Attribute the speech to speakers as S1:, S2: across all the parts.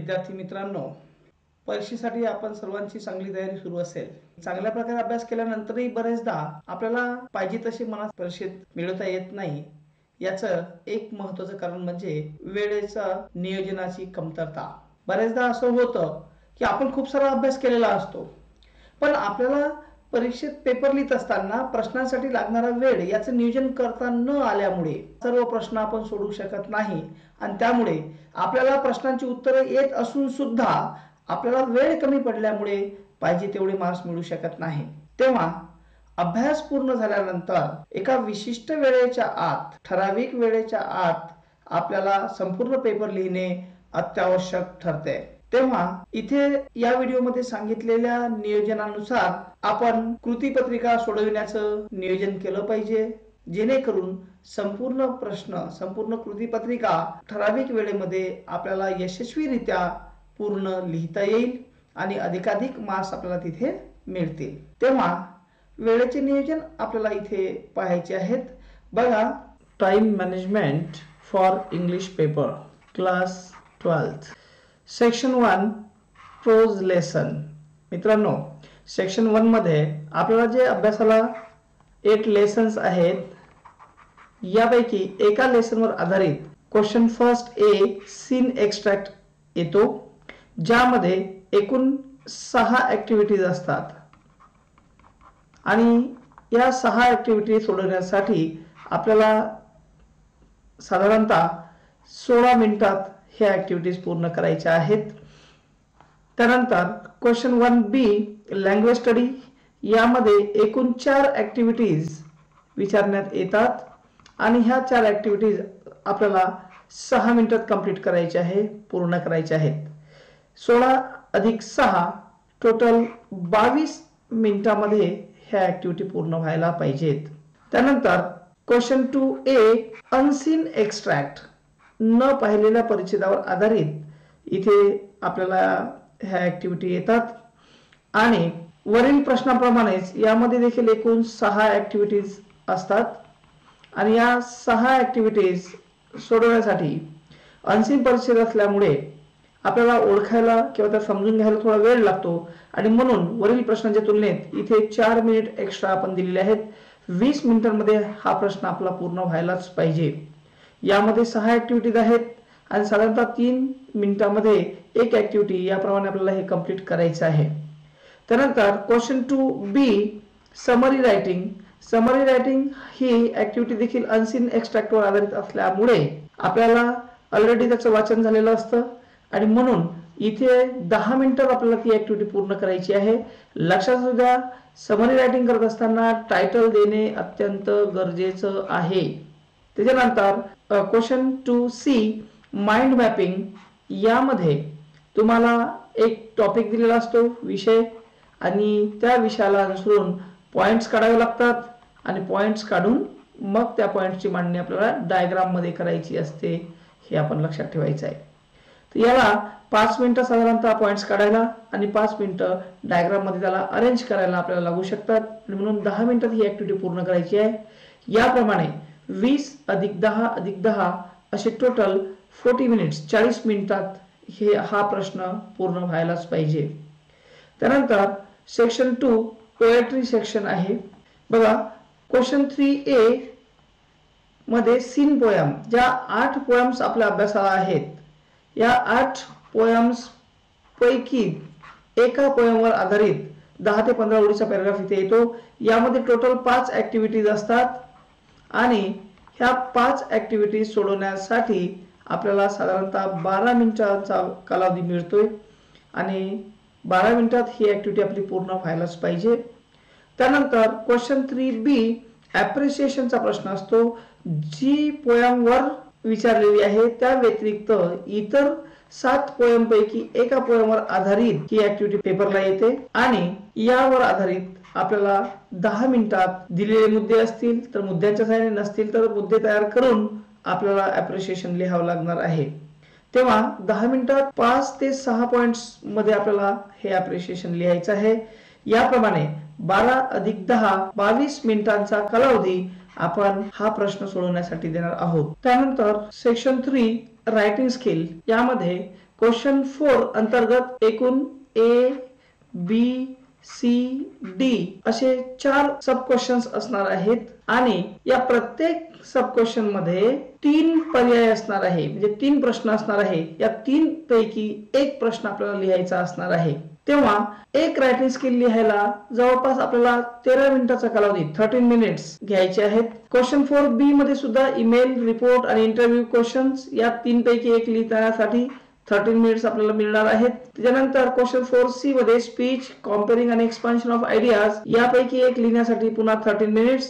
S1: विद्यार्थी मित्रांनो, परीक्षेसाठी आपण सर्वांची चांगली तयारी सुरू असेल. चांगल्या प्रकारे अभ्यास केल्यानंतरही बरेचदा आपल्याला पाहिजे तसे मनात परीक्षेत मिळवता येत नाही. याचं एक महत्त्वाचं कारण म्हणजे वेळेचा नियोजनाची कमतरता. बरेचदा असं होतं की आपण खूप सारा अभ्यास केलेला असतो, पण आपल्याला परीक्षेत पेपर लिहित असताना प्रश्नांसाठी लागणारा वेळ याचं नियोजन करता न आल्यामुळे सर्व प्रश्न आपण सोडवू शकत नाही आणि त्यामुळे आपल्याला प्रश्नांची उत्तरं येत असून सुद्धा आपल्याला वेळ कमी पडल्यामुळे पाहिजे तेवढे मार्क्स मिळू शकत नाही. तेव्हा अभ्यास पूर्ण झाल्यानंतर एका विशिष्ट वेळेच्या आत, ठराविक वेळेच्या आत आपल्याला संपूर्ण पेपर लिहिणे अत्यावश्यक ठरते. तेव्हा इथे या व्हिडिओमध्ये सांगितलेल्या नियोजनानुसार आपण कृतीपत्रिका सोडविण्याचं नियोजन केलं पाहिजे, जेणेकरून संपूर्ण प्रश्न, संपूर्ण कृतीपत्रिका ठराविक वेळेमध्ये आपल्याला यशस्वीरित्या पूर्ण लिहिता येईल आणि अधिकाधिक मार्क्स आपल्याला तिथे मिळतील. तेव्हा वेळेचे नियोजन आपल्याला इथे पाहायचे आहेत. बघा, time management for English paper class 12 section 1 prose lesson. मित्रांनो, सेक्शन 1 मध्ये आपल्याला जे अभ्यासाला 8 लेसन्स आहेत, यापैकी एका लेसनवर आधारित question first A scene extract येतो, ज्यामध्ये एकूण 6 ऍक्टिव्हिटीज असतात आणि या 6 ऍक्टिव्हिटी सोडवण्यासाठी आपल्याला साधारणतः 16 मिनिटात ह्या ऍक्टिव्हिटीज पूर्ण करायच्या आहेत. त्यानंतर क्वेश्चन 1B लँग्वेज स्टडी, यामध्ये एकूण 4 ऍक्टिव्हिटीज विचारण्यात येतात आणि ह्या 4 ऍक्टिव्हिटीज आपल्याला 6 मिनिटात कंप्लीट करायचे आहे, पूर्ण करायचे आहेत. 16 अधिक 6 टोटल 22 मिनिटांमध्ये ह्या ऍक्टिव्हिटी पूर्ण व्हायला पाहिजेत. त्यानंतर क्वेश्चन 2A अनसीन एक्स्ट्रॅक्ट, न पाहिलेल्या परिच्छेदावर आधारित इथे आपल्याला ह्या ऍक्टिव्हिटी येतात आणि वरील प्रश्नाप्रमाणेच यामध्ये देखील एकूण 6 ऍक्टिव्हिटीज असतात आणि या 6 ऍक्टिव्हिटीज सोडवण्यासाठी अनसीन परिच्छेद असल्यामुळे आपल्याला ओळखायला किंवा त्या समजून घ्यायला थोडा वेळ लागतो आणि म्हणून वरील प्रश्नांच्या तुलनेत इथे 4 मिनिट एक्स्ट्रा आपण दिलेले आहेत. 20 मिनिटांमध्ये हा प्रश्न आपला पूर्ण व्हायलाच पाहिजे. यामध्ये 6 ऍक्टिव्हिटीज आहेत आणि साधारणतः 3 मिनिटांमध्ये एक ऍक्टिव्हिटी, याप्रमाणे आपल्याला हे कंप्लीट करायचं आहे. त्यानंतर question 2B summary writing. Summary writing ही ऍक्टिव्हिटी देखील अनसीन एक्स्ट्रॅक्टवर आधारित असल्यामुळे आपल्याला ऑलरेडी त्याचं वाचन झालेलं असतं आणि म्हणून इथे 10 मिनिटात आपल्याला ती ऍक्टिव्हिटी पूर्ण करायची आहे. लक्षात असू द्या, समरी रायटिंग करत असताना टायटल देणे अत्यंत गरजेचं आहे. त्याच्यानंतर क्वेश्चन 2C माइंड मॅपिंग, यामध्ये तुम्हाला एक टॉपिक दिलेला असतो, विषय, आणि त्या विषयाला अनुसरून पॉइंट्स काढावे लागतात आणि पॉइंट्स काढून मग त्या पॉइंट्सची मांडणी आपल्याला डायग्राम मध्ये करायची असते. हे आपण लक्षात ठेवायचं आहे. तर याला 5 मिनिटं साधारणतः पॉइंट्स काढायला आणि 5 मिनिटं डायग्राम मध्ये त्याला अरेंज करायला आपल्याला लागू शकतात आणि म्हणून 10 मिनिटात ही ऍक्टिव्हिटी पूर्ण करायची आहे. याप्रमाणे 20 अधिक 10 अधिक 10 असे टोटल 40 मिनिट्स, 40 मिनिटात हा प्रश्न पूर्ण व्हायलाच पाहिजे. त्यानंतर सेक्शन 2 पोएट्री सेक्शन आहे. बघा, क्वेश्चन 3A मध्ये सीन पोयम, ज्या 8 पोयम्स आपल्या अभ्यासाला आहेत, या 8 पोयम्स पैकी एका पोयमवर आधारित 10 ते 15 ओळीचा पॅराग्राफ इथे येतो. यामध्ये टोटल 5 ऍक्टिव्हिटीज असतात आणि ह्या 5 ऍक्टिव्हिटीज सोडवण्यासाठी आपल्याला साधारणतः 12 मिनिटांचा कालावधी मिळतोय आणि 12 मिनिटात ही ऍक्टिव्हिटी आपली पूर्ण व्हायलाच पाहिजे. त्यानंतर क्वेश्चन 3B ॲप्रिसिएशनचा प्रश्न असतो. जी पोयमवर विचारलेली आहे त्या व्यतिरिक्त इतर 7 पोयम पैकी एका पोयमवर आधारित ही ऍक्टिव्हिटी पेपरला येते आणि यावर आधारित आपल्याला 10 मिनिटात दिलेले मुद्दे असतील तर मुद्द्यांच्या सहाय्याने, नसतील तर मुद्दे तयार करून आपल्याला ॲप्रिसिएशन लिहावं लागणार आहे. तेव्हा 10 मिनिटात 5 ते 6 पॉइंट्स मध्ये आपल्याला हे ॲप्रिसिएशन लिहायचं आहे. याप्रमाणे 12 अधिक 10 22 मिनिटांचा कालावधी आपण हा प्रश्न सोडवण्यासाठी देणार आहोत. त्यानंतर सेक्शन 3 रायटिंग स्किल, यामध्ये क्वेश्चन 4 अंतर्गत एकूण A, B, C, D असे 4 सब क्वेश्चन्स असणार आहेत आणि या प्रत्येक सब क्वेश्चन मध्ये 3 पर्याय असणार आहे, म्हणजे 3 प्रश्न असणार आहे. या 3 पैकी एक प्रश्न आपल्याला लिहायचा असणार आहे. तेव्हा एक रायटिंग स्किल लिहायला जवळपास आपल्याला 13 मिनिटाचा कालावधी 13 मिनिट्स घ्यायचे आहेत. क्वेश्चन 4B मध्ये सुद्धा ईमेल, रिपोर्ट आणि इंटरव्ह्यू क्वेश्चन्स या 3 पैकी एक लिहिण्यासाठी 13 मिनिट्स आपल्याला मिळणार आहेत. त्यानंतर क्वेश्चन 4C मध्ये स्पीच, कॉम्पेअरिंग आणि एक्सपान्शन ऑफ आयडियाज यापैकी एक लिहिण्यासाठी पुन्हा 13 मिनिट्स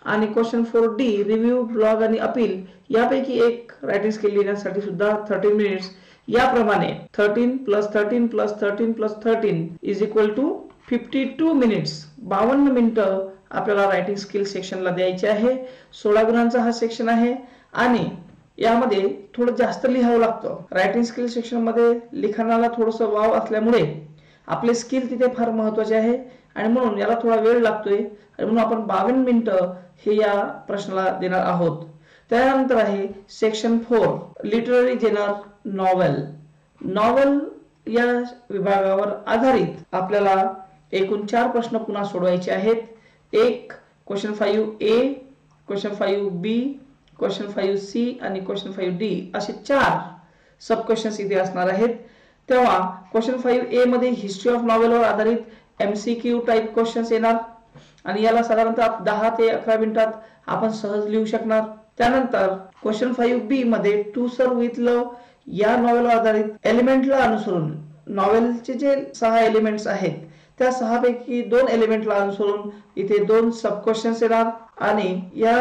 S1: आणि क्वेश्चन 4D रिव्ह्यू, ब्लॉग आणि अपील यापैकी एक रायटिंग स्किल लिहिण्यासाठी सुद्धा 13 मिनिट्स. याप्रमाणे 13 + 13 + 13 + 13 = 52 मिनिट्स, 52 मिनिटं आपल्याला रायटिंग स्किल सेक्शनला द्यायचे आहे. 16 गुणांचा हा सेक्शन आहे आणि यामध्ये थोडं जास्त लिहावं लागतं. रायटिंग स्किल सेक्शन मध्ये लिखाणाला थोडंसं वाव असल्यामुळे आपले स्किल तिथे फार महत्वाचे आहे आणि म्हणून याला थोडा वेळ लागतोय आणि म्हणून आपण 52 मिनिटं हे या प्रश्नाला देणार आहोत. त्यानंतर आहे section 4 literary genre novel. Novel या विभागावर आधारित आपल्याला एकूण 4 प्रश्न पुन्हा सोडवायचे आहेत. एक question 5A, question 5B, question 5C आणि क्वेश्चन 5D असे 4 सब क्वेश्चन्स इथे असणार आहेत. तेव्हा क्वेश्चन 5A मध्ये हिस्ट्री ऑफ नॉवेलवर आधारित MCQ टाइप क्वेश्चन्स येणार आणि याला साधारणतः 10 ते 11 मिनिटात आपण सहज लिहू शकणार. त्यानंतर क्वेश्चन 5B मध्ये टू सर्व विथ लव या नॉवेलवर आधारित एलिमेंटला अनुसरून नॉवेलचे जे 6 एलिमेंट्स आहेत त्या 6 पैकी 2 एलिमेंटला अनुसरून इथे 2 सब क्वेश्चन्स येणार आणि या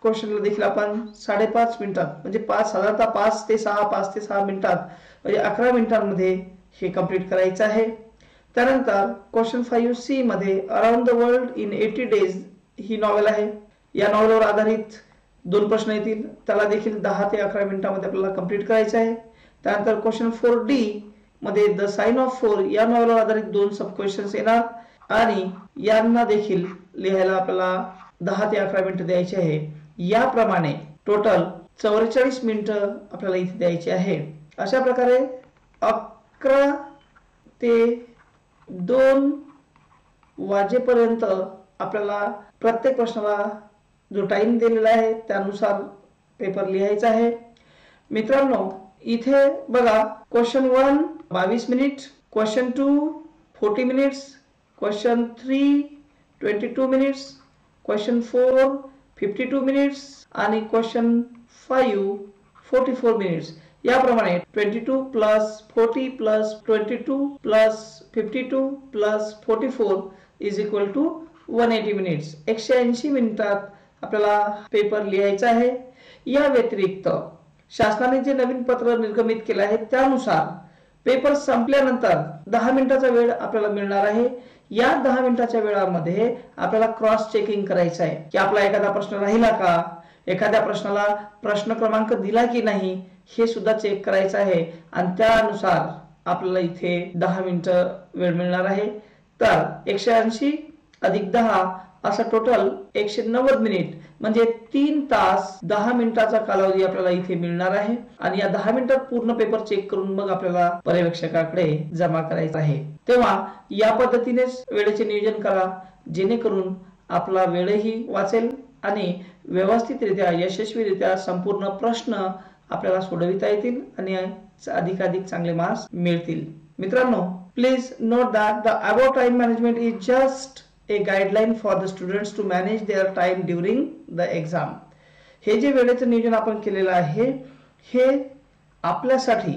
S1: क्वेश्चनला देखील आपण 5.5 मिनिटात म्हणजे साधारणतः 5 ते 6 मिनिटात म्हणजे 11 मिनिटांमध्ये हे कंप्लीट करायचं आहे. त्यानंतर क्वेश्चन 5C मध्ये around the world in 80 days he novel आहे. या नॉवेलवर आधारित 2 प्रश्न येतील, त्याला देखील 10 ते 11 मिनिटांमध्ये आपल्याला कंप्लीट करायचं आहे. त्यानंतर क्वेश्चन 4D मध्ये द साइन ऑफ 4 या नॉवेलवर आधारित 2 सब क्वेश्चन्स येणार आणि यांना देखील लिहायला आपल्याला 10 ते 11 मिनिटं द्यायची आहे. याप्रमाणे टोटल 44 मिनिटं आपल्याला इथे द्यायची आहे. अशा प्रकारे 11 ते 2 वाजेपर्यंत आपल्याला प्रत्येक प्रश्नाला जो टाइम दिलेला आहे त्यानुसार पेपर लिहायचा आहे. मित्रांनो इथे बघा question 1 22 minute, question 2 40 minutes, question 3 22 minutes, question 4 52 minutes आणि क्वेश्चन 5 44 मिनिट्स. याप्रमाणे 22 + 40 + 22 + 52 + 44 = 180 मिनिट्स. 180 मिनिटात आपल्याला पेपर लिहायचा आहे. या व्यतिरिक्त शासनाने जे नवीन पत्र निर्गमित केले आहे त्यानुसार पेपर संपल्यानंतर 10 मिनिटाचा वेळ आपल्याला मिळणार आहे. या 10 मिनिटाच्या वेळामध्ये आपल्याला क्रॉस चेकिंग करायचं आहे की आपला एखादा प्रश्न राहिला का, एखाद्या प्रश्नाला प्रश्न क्रमांक दिला की नाही हे सुद्धा चेक करायचं आहे आणि त्यानुसार आपल्याला इथे 10 मिनिटं वेळ मिळणार आहे. तर 180 + 10 असा टोटल 190 मिनिट म्हणजे 3 तास 10 मिनिटाचा कालावधी आपल्याला इथे मिळणार आहे आणि या 10 मिनिटात पूर्ण पेपर चेक करून मग आपल्याला पर्यवेक्षकाकडे जमा करायचा आहे. तेव्हा या पद्धतीनेच वेळेचे नियोजन करा जेणेकरून आपला वेळही वाचेल आणि व्यवस्थितरित्या यशस्वीरित्या संपूर्ण प्रश्न आपल्याला सोडविता येतील आणि अधिकाधिक चांगले मार्क्स मिळतील. मित्रांनो, please note that the above time management is just a guideline for the students to manage their time during the exam. हे जे वेळेचं नियोजन आपण केलेलं आहे हे आपल्यासाठी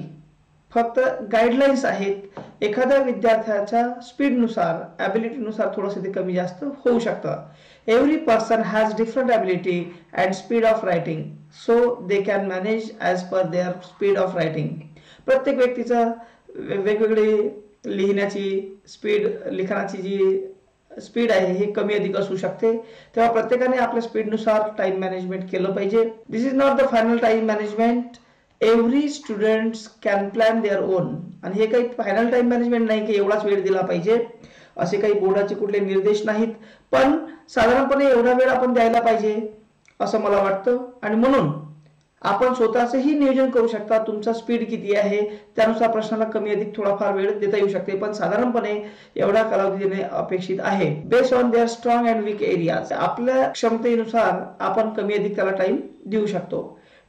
S1: फक्त गाइडलाइन्स आहेत. एखाद्या विद्यार्थ्याच्या स्पीड नुसार, ॲबिलिटी नुसार थोडंसं ते कमी जास्त होऊ शकतं. Every person has different ability and speed of writing so they can manage as per their speed of writing. प्रत्येक व्यक्तीचा वेगवेगळी लिहिण्याची स्पीड, लिखाणाची जी स्पीड आहे हे कमी अधिक असू शकते. तेव्हा प्रत्येकाने आपल्या स्पीडनुसार टाइम मॅनेजमेंट केलं पाहिजे. This is not the final time management. Every students can plan their own. आणि हे काही फायनल टाइम मॅनेजमेंट नाही की एवढाच वेळ दिला पाहिजे, असे काही बोर्डाचे कुठले निर्देश नाहीत. पण साधारणपणे एवढा वेळ आपण द्यायला पाहिजे असं मला वाटतं आणि म्हणून आपण स्वतःचंही नियोजन करू शकता, तुमचा स्पीड किती आहे त्यानुसार प्रश्नाला कमी अधिक थोडाफार वेळ देता येऊ शकते, पण साधारणपणे एवढा कालावधी देणे अपेक्षित आहे. Based on their strong and weak areas, आपल्या क्षमतेनुसार आपण कमी अधिक त्याला टाइम देऊ शकतो.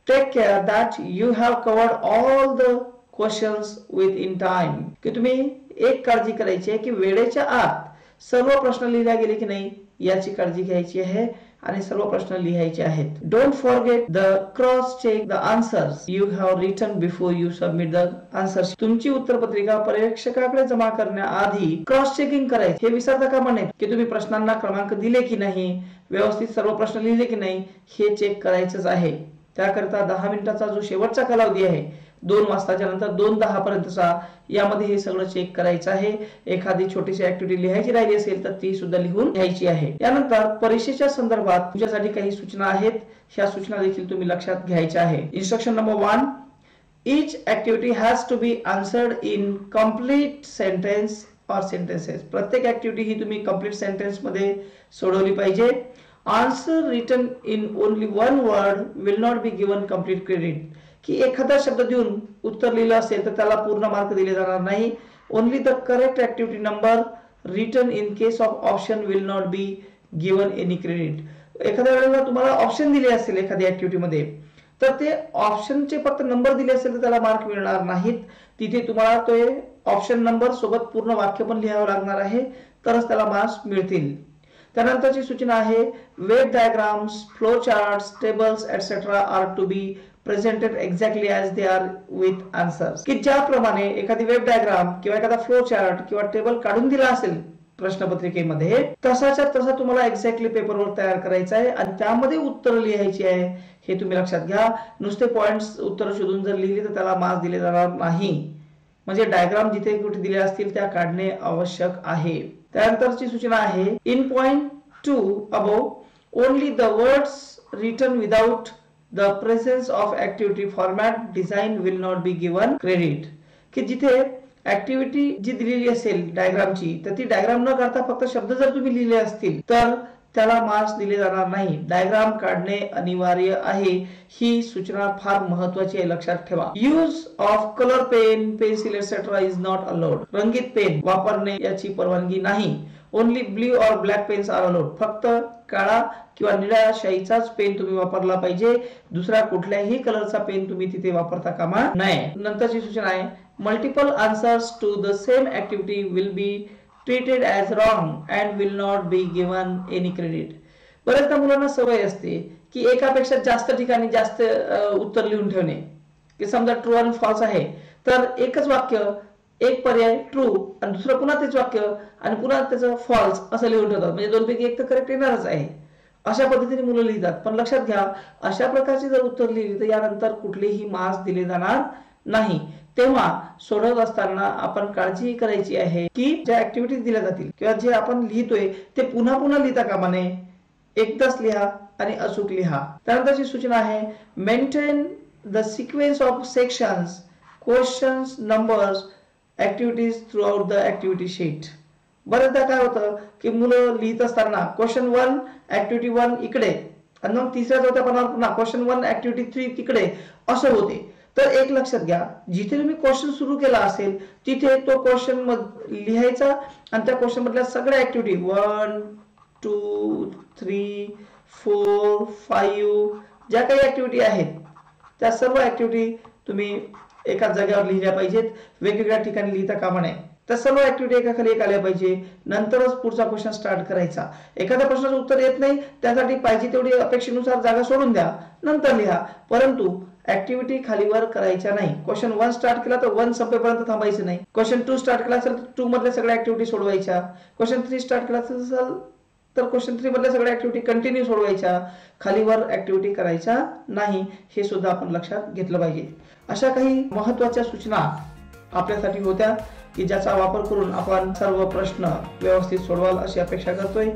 S1: Take care that you have covered all the questions within time, की तुम्ही एक काळजी करायची आहे की वेळेच्या आत सर्व प्रश्न लिहिले गेले की नाही याची काळजी घ्यायची आहे आणि सर्व प्रश्न लिहायचे आहेत. Don't forget the cross check the answers you have written before you submit the answers. तुमची उत्तरपत्रिका पर्यवेक्षकाकडे जमा करण्याआधी क्रॉस चेकिंग करायचे हे विसरता कामा नये, की तुम्ही प्रश्नांना क्रमांक दिले की नाही, व्यवस्थित सर्व प्रश्न लिहिले की नाही हे चेक करायचंच आहे. त्याकरता 10 मिनिटाचा जो शेवटचा कालावधी आहे 2 वाजताच्या नंतर 2:10 पर्यंतचा, यामध्ये हे सगळं चेक करायचं आहे. एखादी छोटीशी ऍक्टिव्हिटी लिहायची राहिली असेल तर ती सुद्धा लिहून घ्यायची आहे. यानंतर परीक्षेच्या संदर्भात तुमच्यासाठी काही सूचना आहेत, ह्या सूचना देखील तुम्ही लक्षात घ्यायच्या आहे. Instruction number 1, each activity has to be answered in complete sentence or sentences. प्रत्येक ऍक्टिव्हिटी ही तुम्ही कंप्लीट सेंटेन्स मध्ये सोडवली पाहिजे. Answer written in only one word will not be given complete credit. की एखादा शब्द देऊन उत्तर लिहिलं असेल तर त्याला पूर्ण मार्क दिले जाणार नाही. Only the correct activity number written in case of option will not be given any credit. एखाद्या वेळेला तुम्हाला ऑप्शन दिले असेल एखाद्या ऍक्टिव्हिटी मध्ये तर ते ऑप्शनचे फक्त नंबर दिले असेल तर त्याला मार्क मिळणार नाहीत. तिथे तुम्हाला ते ऑप्शन नंबर सोबत पूर्ण वाक्य पण लिहावं लागणार आहे, तरच त्याला मार्क्स मिळतील. त्यानंतरची सूचना आहे web diagrams, flow charts, tables etcetera are to be presented exactly as they are with answers. की ज्याप्रमाणे एखादी वेब डायग्राम किंवा एखादा फ्लो चार्ट किंवा टेबल काढून दिला असेल प्रश्नपत्रिकेमध्ये तसाच्या तसा तुम्हाला एक्झॅक्टली पेपरवर तयार करायचा आहे आणि त्यामध्ये उत्तर लिहायची आहे, हे तुम्ही लक्षात घ्या. नुसते पॉइंट्स उत्तर शोधून जर लिहिले तर त्याला मार्क्स दिले जाणार नाही. म्हणजे डायग्राम जिथे कुठे दिले असतील त्या काढणे आवश्यक आहे. त्यानंतरची सूचना आहे in point 2 above only the words written without the presence of activity format design will not be given credit. की जिथे ऍक्टिव्हिटी जी दिलेली असेल डायग्रामची तर ती डायग्राम न काढता फक्त शब्द जर तुम्ही लिहिले असतील तर त्याला मार्क्स दिले जाणार नाही. डायग्राम काढणे अनिवार्य आहे. ही सूचना फार महत्वाची आहे, लक्षात ठेवा. Use of colour pen, pencil etcetera is not allowed. रंगीत पेन वापरणे याची परवानगी नाही. Only blue or black pens are allowed. फक्त काळा किंवा निळ्या शाईचाच पेन तुम्ही वापरला पाहिजे. दुसरा कुठल्याही कलरचा पेन तुम्ही तिथे वापरता कामा नये. नंतरची सूचना आहे multiple answers to the same activity will be treated as wrong and will not be given any credit. बऱ्याचदा मुलांना सवय असते की एकापेक्षा जास्त ठिकाणी जास्त उत्तर लिहून ठेवणे. की समजा ट्रू आणि फॉल्स आहे तर एकच वाक्य, एक पर्याय ट्रू आणि दुसरं पुन्हा तेच वाक्य आणि पुन्हा त्याचं फॉल्स असं लिहून ठेवतात. म्हणजे दोनपैकी एक तर करेक्ट येणारच आहे. अशा पद्धतीने मुलं लिहितात. पण लक्षात घ्या अशा प्रकारची जर उत्तर लिहिली तर यानंतर कुठलेही मार्क्स दिले जाणार नाही. तेव्हा सोडवत असताना आपण काळजी करायची आहे की ज्या ऍक्टिव्हिटीज दिल्या जातील किंवा जे आपण लिहितोय ते पुन्हा पुन्हा लिहिता कामा नये. एकदाच लिहा आणि अचूक लिहा. त्यानंतरची सूचना आहे maintain the sequence of sections, questions, numbers, activities through out the activity sheet. बरेचदा काय होतं की मुलं लिहित असताना क्वेश्चन 1 ऍक्टिव्हिटी 1 इकडे आणि मग तिसऱ्या चौथ्या पानावर पुन्हा क्वेश्चन 1 ऍक्टिव्हिटी 3 तिकडे असं होते. तर एक लक्षात घ्या जिथे तुम्ही क्वेश्चन सुरू केला असेल तिथे तो क्वेश्चन लिहायचा आणि त्या क्वेश्चन मधल्या सगळ्या ऍक्टिव्हिटी 1, 2, 3, 4, 5 ज्या काही ऍक्टिव्हिटी आहेत त्या सर्व ऍक्टिव्हिटी तुम्ही एकाच जागेवर लिहिल्या पाहिजेत. वेगवेगळ्या ठिकाणी लिहिता कामा नये. त्या सर्व ऍक्टिव्हिटी एकाखाली एक आल्या पाहिजे. नंतरच पुढचा क्वेश्चन स्टार्ट करायचा. एखाद्या प्रश्नाचं उत्तर येत नाही त्यासाठी पाहिजे तेवढी अपेक्षेनुसार जागा सोडून द्या, नंतर लिहा. परंतु ऍक्टिव्हिटी खालीवर करायच्या नाही. क्वेश्चन 1 स्टार्ट केला तर 1 संपेपर्यंत थांबायचं नाही. क्वेश्चन 2 स्टार्ट केला असेल तर 2 मधल्या सगळ्या ऍक्टिव्हिटी सोडवायच्या. क्वेश्चन 3 स्टार्ट केला असेल तर क्वेश्चन 3 मधल्या सगळ्या ऍक्टिव्हिटी कंटिन्यू सोडवायच्या. खालीवर ऍक्टिव्हिटी करायच्या नाही, हे सुद्धा आपण लक्षात घेतलं पाहिजे. अशा काही महत्त्वाच्या सूचना आपल्यासाठी होत्या की ज्याचा वापर करून आपण सर्व प्रश्न व्यवस्थित सोडवाल अशी अपेक्षा करतोय.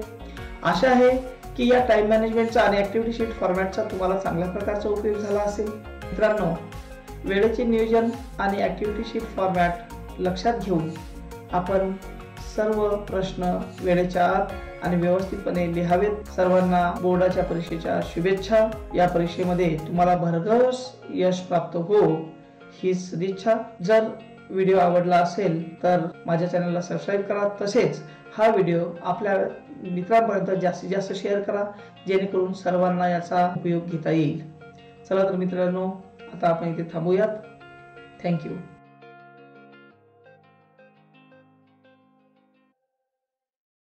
S1: आशा आहे की या टाइम मॅनेजमेंटचा आणि ऍक्टिव्हिटी शीट फॉर्मॅटचा तुम्हाला चांगल्या प्रकारचा उपयोग झाला असेल. मित्रांनो, वेळेचे नियोजन आणि ऍक्टिव्हिटी शीट फॉर्मॅट लक्षात घेऊन आपण सर्व प्रश्न वेळेच्या आत आणि व्यवस्थितपणे लिहावेत। सर्वांना बोर्डाच्या परीक्षेच्या शुभेच्छा। या परीक्षेमध्ये तुम्हाला भरघोस यश प्राप्त हो ही सदिच्छा। जर व्हिडिओ आवडला असेल तर माझ्या चॅनलला सबस्क्राईब करा, तसेच हा व्हिडिओ आपल्या मित्रांपर्यंत जास्तीत जास्त शेअर करा, जेणेकरून सर्वांना याचा उपयोग घेता येईल। चला तर मित्रांनो, आता आपण इथे थांबूयात। थँक्यू।